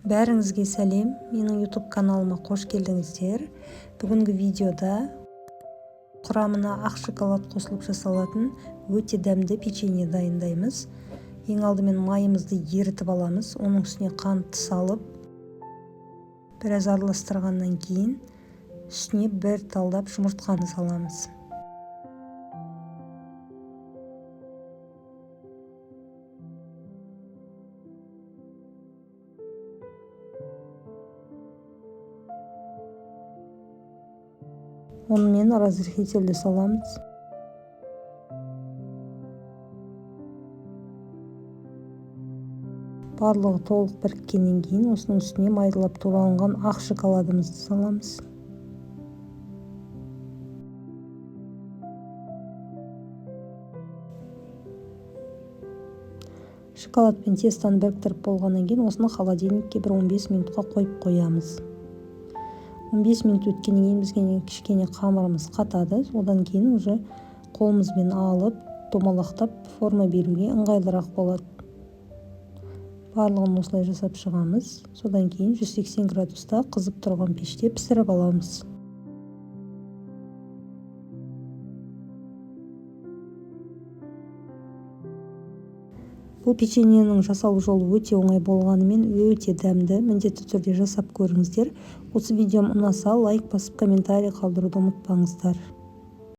Бәріңізге сәлем, менің YouTube каналыма қош келдіңіздер. Бүгінгі видеода құрамына ақ шоколад қосылып жасалатын өте дәмді печенье дайындаймыз. Ең алдымен майымызды ерітіп аламыз, оның үстіне қант салып, біраз араластырғаннан кейін үстіне бір талдап жұмыртқаны саламыз. Онымен разрыхительді саламыз. Барлығы толық біріккеннен кейін осының үстіне майдалап туралған ақ шоколадымызды саламыз. Шоколад пен тестаны біріктіріп болғаннан кейін осыны холодильникке 15 минутқа қойып қоямыз. 15 минут өткеннен кейін бізге кішкене қамырымыз қатады. Одан кейін уже қолымызбен алып, домалақтап форма беруге ыңғайлырақ болады. Барлығын осылай жасап шығамыз. Содан кейін 180 градуста қызып тұрған пеште пісіріп аламыз. Бұл печеньенің жасалу жолы өте оңай болғанымен өте дәмді. Міндетті түрде жасап көріңіздер. Осы видеом ұнаса, лайк басып, комментарий қалдыруды ұмытпаңыздар.